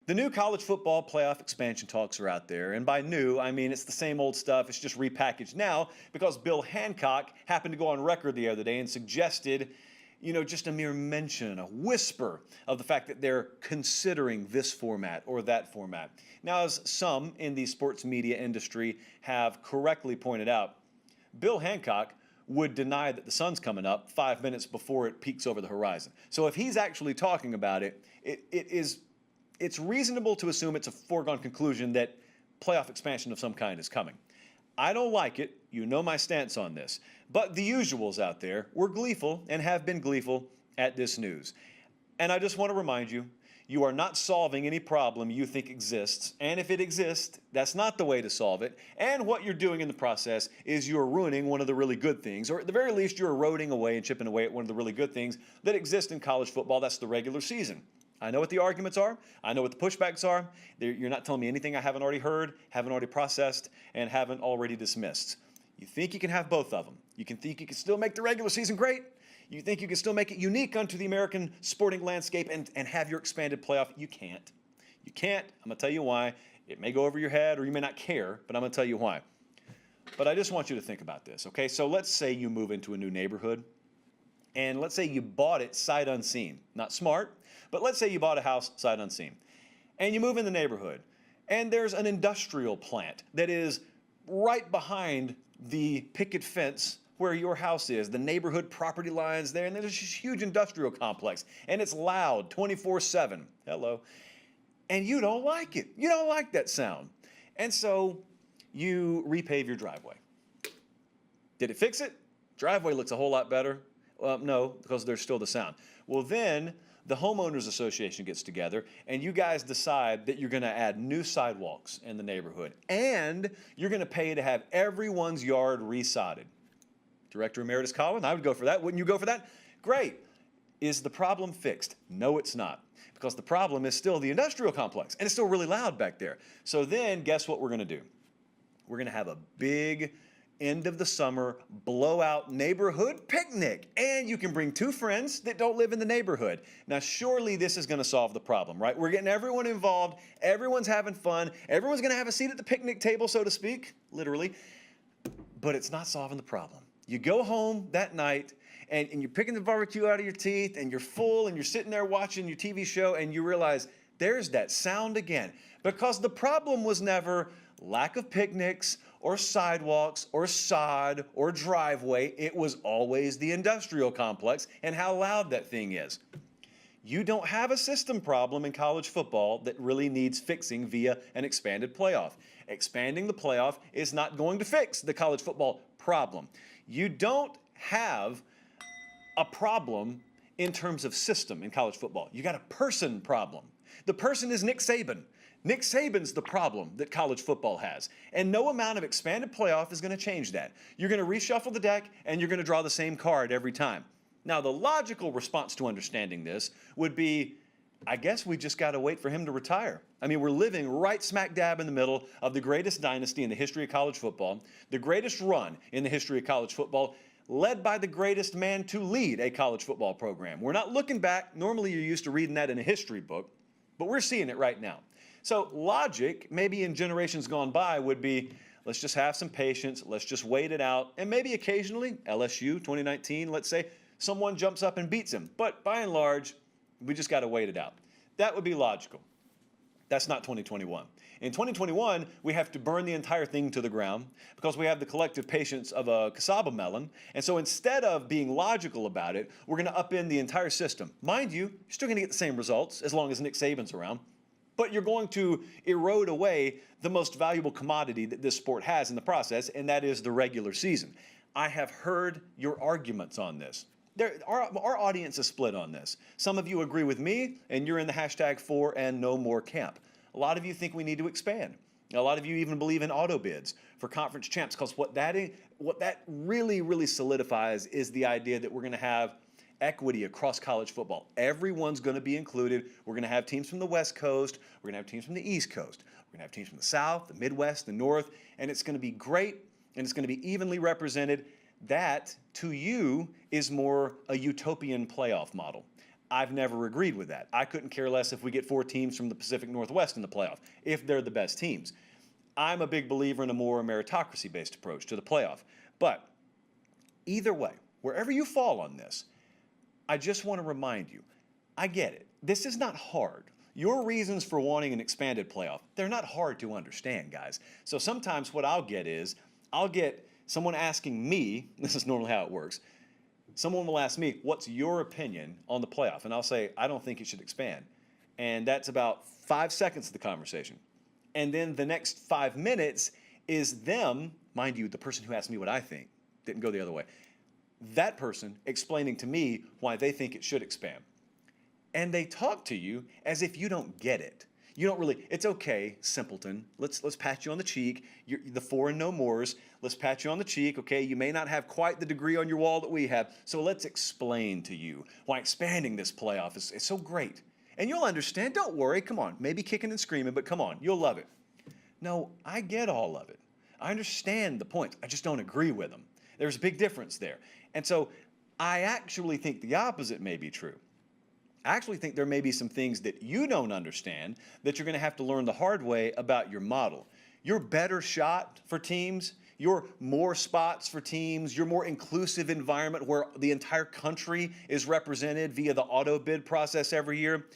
The new college football playoff expansion talks are out there, and by new, I mean it's the same old stuff, it's just repackaged now because Bill Hancock happened to go on record the other day and suggested, just a mere mention, a whisper of the fact that they're considering this format or that format. Now, as some in the sports media industry have correctly pointed out, Bill Hancock would deny that the sun's coming up 5 minutes before it peaks over the horizon. So if he's actually talking about it, it's reasonable to assume it's a foregone conclusion that playoff expansion of some kind is coming. I don't like it. You know my stance on this. But the usuals out there were gleeful and have been gleeful at this news. And I just want to remind you, you are not solving any problem you think exists. And if it exists, that's not the way to solve it. And what you're doing in the process is you're ruining one of the really good things, or at the very least, you're eroding away and chipping away at one of the really good things that exist in college football. That's the regular season. I know what the arguments are. I know what the pushbacks are. You're not telling me anything I haven't already heard, haven't already processed, and haven't already dismissed. You think you can have both of them. You can think you can still make the regular season great. You think you can still make it unique unto the American sporting landscape and have your expanded playoff. You can't. You can't. I'm going to tell you why. It may go over your head or you may not care, but I'm going to tell you why. But I just want you to think about this, okay? So let's say you move into a new neighborhood, and let's say you bought it sight unseen. Not smart, but let's say you bought a house sight unseen. And you move in the neighborhood, and there's an industrial plant that is right behind the picket fence where your house is, the neighborhood property lines there, and there's this huge industrial complex, and it's loud 24/7. Hello. And you don't like it. You don't like that sound. And so you repave your driveway. Did it fix it? Driveway looks a whole lot better. No, because there's still the sound. Well, then the homeowners association gets together and you guys decide that you're going to add new sidewalks in the neighborhood and you're going to pay to have everyone's yard resodded. Director Emeritus Collin, I would go for that. Wouldn't you go for that? Great. Is the problem fixed? No, it's not. Because the problem is still the industrial complex and it's still really loud back there. So then guess what we're going to do? We're going to have a big end of the summer blowout neighborhood picnic. And you can bring two friends that don't live in the neighborhood. Now, surely this is going to solve the problem, right? We're getting everyone involved. Everyone's having fun. Everyone's going to have a seat at the picnic table, so to speak, literally. But it's not solving the problem. You go home that night and you're picking the barbecue out of your teeth and you're full and you're sitting there watching your TV show and you realize there's that sound again. Because the problem was never lack of picnics or sidewalks or sod or driveway. It was always the industrial complex and how loud that thing is. You don't have a system problem in college football that really needs fixing via an expanded playoff. Expanding the playoff is not going to fix the college football problem. You don't have a problem in terms of system in college football. You got a person problem. The person is Nick Saban. Nick Saban's the problem that college football has. And no amount of expanded playoff is going to change that. You're going to reshuffle the deck and you're going to draw the same card every time. Now, the logical response to understanding this would be, I guess we just got to wait for him to retire. I mean, we're living right smack dab in the middle of the greatest dynasty in the history of college football, the greatest run in the history of college football, led by the greatest man to lead a college football program. We're not looking back. Normally, you're used to reading that in a history book, but we're seeing it right now. So logic, maybe in generations gone by, would be, let's just have some patience, let's just wait it out, and maybe occasionally, LSU 2019, let's say, someone jumps up and beats him. But by and large, we just got to wait it out. That would be logical. That's not 2021. In 2021, we have to burn the entire thing to the ground because we have the collective patience of a cassava melon. And so instead of being logical about it, we're going to upend the entire system. Mind you, you're still going to get the same results as long as Nick Saban's around. But you're going to erode away the most valuable commodity that this sport has in the process, and that is the regular season. I have heard your arguments on this. Our audience is split on this. Some of you agree with me, and you're in the #4 and no more camp. A lot of you think we need to expand. A lot of you even believe in auto bids for conference champs, because what that really solidifies is the idea that we're going to have equity across college football. Everyone's going to be included. We're going to have teams from the West Coast. We're going to have teams from the East Coast. We're going to have teams from the South, the Midwest, the North, and it's going to be great, and it's going to be evenly represented. That, to you, is more a utopian playoff model. I've never agreed with that. I couldn't care less if we get 4 teams from the Pacific Northwest in the playoff, if they're the best teams. I'm a big believer in a more meritocracy-based approach to the playoff. But either way, wherever you fall on this, I just want to remind you, I get it. This is not hard. Your reasons for wanting an expanded playoff, they're not hard to understand, guys. So sometimes what I'll get someone asking me, this is normally how it works, someone will ask me, what's your opinion on the playoff? And I'll say, I don't think it should expand. And that's about 5 seconds of the conversation. And then the next 5 minutes is them, mind you, the person who asked me what I think, didn't go the other way, that person explaining to me why they think it should expand. And they talk to you as if you don't get it. You don't really, it's okay, simpleton. Let's pat you on the cheek. You're the 4 and no mores. Let's pat you on the cheek, okay? You may not have quite the degree on your wall that we have, so let's explain to you why expanding this playoff is so great. And you'll understand, don't worry, come on, maybe kicking and screaming, but come on, you'll love it. No, I get all of it. I understand the points, I just don't agree with them. There's a big difference there. And so I actually think the opposite may be true. I actually think there may be some things that you don't understand that you're going to have to learn the hard way about your model. Your better shot for teams, your more spots for teams, your more inclusive environment where the entire country is represented via the auto bid process every year,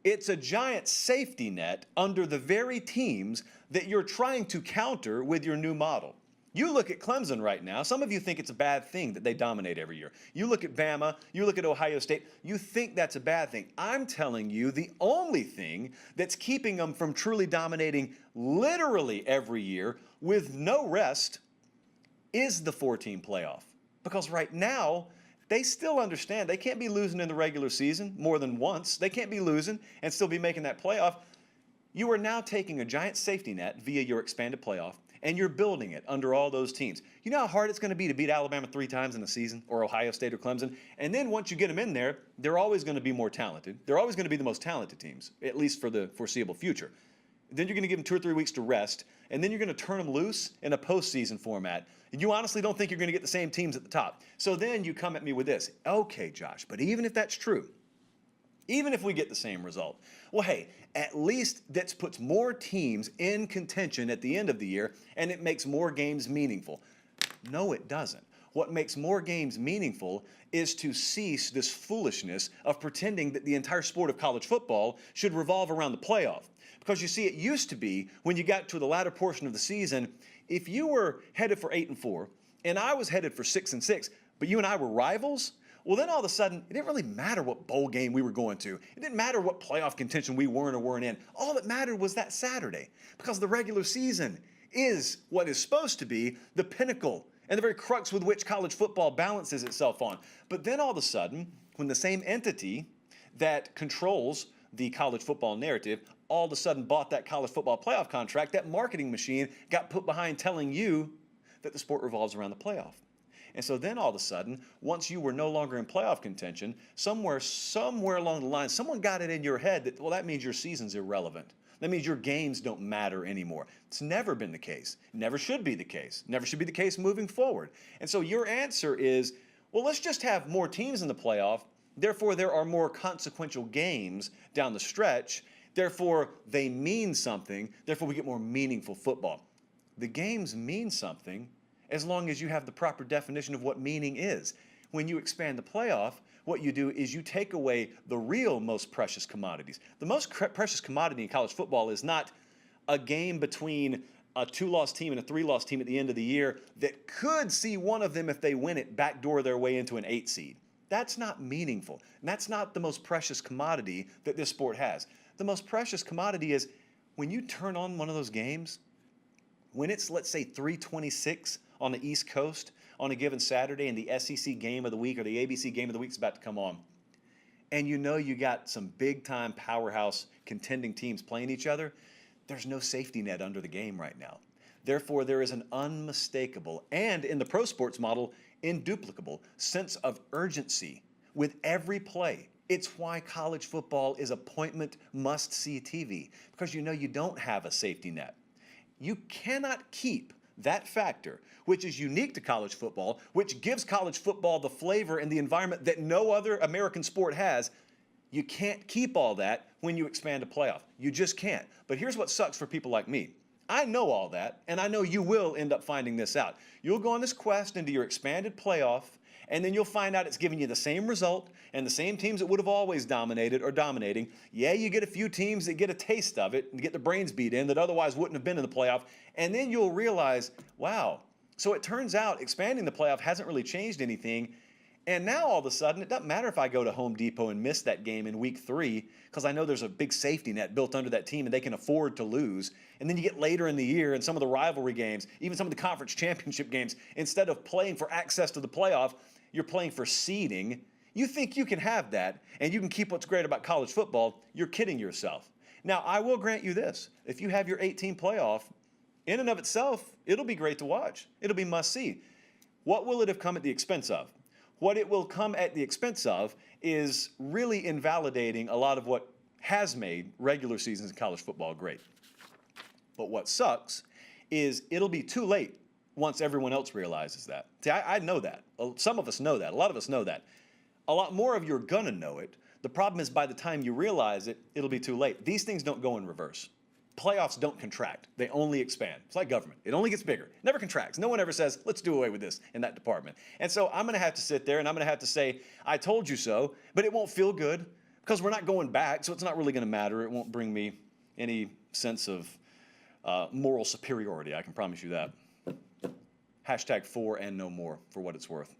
it's a giant safety net under the very teams that you're trying to counter with your new model. You look at Clemson right now, some of you think it's a bad thing that they dominate every year. You look at Bama, you look at Ohio State, you think that's a bad thing. I'm telling you the only thing that's keeping them from truly dominating literally every year with no rest is the 4-team playoff. Because right now, they still understand they can't be losing in the regular season more than once. They can't be losing and still be making that playoff. You are now taking a giant safety net via your expanded playoff, and you're building it under all those teams. You know how hard it's going to be to beat Alabama 3 times in a season, or Ohio State or Clemson? And then once you get them in there, they're always going to be more talented. They're always going to be the most talented teams, at least for the foreseeable future. Then you're going to give them 2 or 3 weeks to rest, and then you're going to turn them loose in a postseason format. And you honestly don't think you're going to get the same teams at the top. So then you come at me with this. Okay, Josh, but even if that's true, even if we get the same result, well, hey, at least that puts more teams in contention at the end of the year, and it makes more games meaningful. No, it doesn't. What makes more games meaningful is to cease this foolishness of pretending that the entire sport of college football should revolve around the playoff. Because you see, it used to be, when you got to the latter portion of the season, if you were headed for 8-4, and I was headed for 6-6, but you and I were rivals, well, then all of a sudden, it didn't really matter what bowl game we were going to. It didn't matter what playoff contention we weren't or weren't in. All that mattered was that Saturday, because the regular season is what is supposed to be the pinnacle and the very crux with which college football balances itself on. But then all of a sudden, when the same entity that controls the college football narrative all of a sudden bought that college football playoff contract, that marketing machine got put behind telling you that the sport revolves around the playoff. And so then all of a sudden, once you were no longer in playoff contention, somewhere along the line, someone got it in your head that, well, that means your season's irrelevant. That means your games don't matter anymore. It's never been the case. Never should be the case. Never should be the case moving forward. And so your answer is, well, let's just have more teams in the playoff. Therefore, there are more consequential games down the stretch. Therefore, they mean something. Therefore, we get more meaningful football. The games mean something as long as you have the proper definition of what meaning is. When you expand the playoff, what you do is you take away the real most precious commodities. The most precious commodity in college football is not a game between a 2-loss team and a 3-loss team at the end of the year that could see one of them, if they win it, backdoor their way into an 8 seed. That's not meaningful. And that's not the most precious commodity that this sport has. The most precious commodity is when you turn on one of those games, when it's, let's say, 3:26 on the East Coast on a given Saturday, and the SEC game of the week or the ABC game of the week is about to come on, and you know you got some big-time powerhouse contending teams playing each other, there's no safety net under the game right now. Therefore, there is an unmistakable and, in the pro sports model, induplicable sense of urgency with every play. It's why college football is appointment must-see TV, because you know you don't have a safety net. You cannot keep that factor, which is unique to college football, which gives college football the flavor and the environment that no other American sport has, You can't keep all that when you expand a playoff. You just can't. But here's what sucks for people like me. I know all that, and I know you will end up finding this out. You'll go on this quest into your expanded playoff, and then you'll find out it's giving you the same result and the same teams that would have always dominated are dominating. Yeah, you get a few teams that get a taste of it and get their brains beat in that otherwise wouldn't have been in the playoff, and then you'll realize, wow, so it turns out expanding the playoff hasn't really changed anything. And now all of a sudden, it doesn't matter if I go to Home Depot and miss that game in week 3, because I know there's a big safety net built under that team and they can afford to lose. And then you get later in the year and some of the rivalry games, even some of the conference championship games, instead of playing for access to the playoff, you're playing for seeding. You think you can have that and you can keep what's great about college football, you're kidding yourself. Now, I will grant you this. If you have your 18 playoff, in and of itself, it'll be great to watch. It'll be must see. What will it have come at the expense of? What it will come at the expense of is really invalidating a lot of what has made regular seasons in college football great. But what sucks is it'll be too late once everyone else realizes that. See, I know that. Some of us know that. A lot of us know that. A lot more of you are gonna know it. The problem is by the time you realize it, it'll be too late. These things don't go in reverse. Playoffs don't contract. They only expand. It's like government. It only gets bigger. It never contracts. No one ever says, let's do away with this in that department. And so I'm going to have to sit there and I'm going to have to say, I told you so, but it won't feel good because we're not going back, so it's not really going to matter. It won't bring me any sense of moral superiority. I can promise you that. #4 and no more for what it's worth.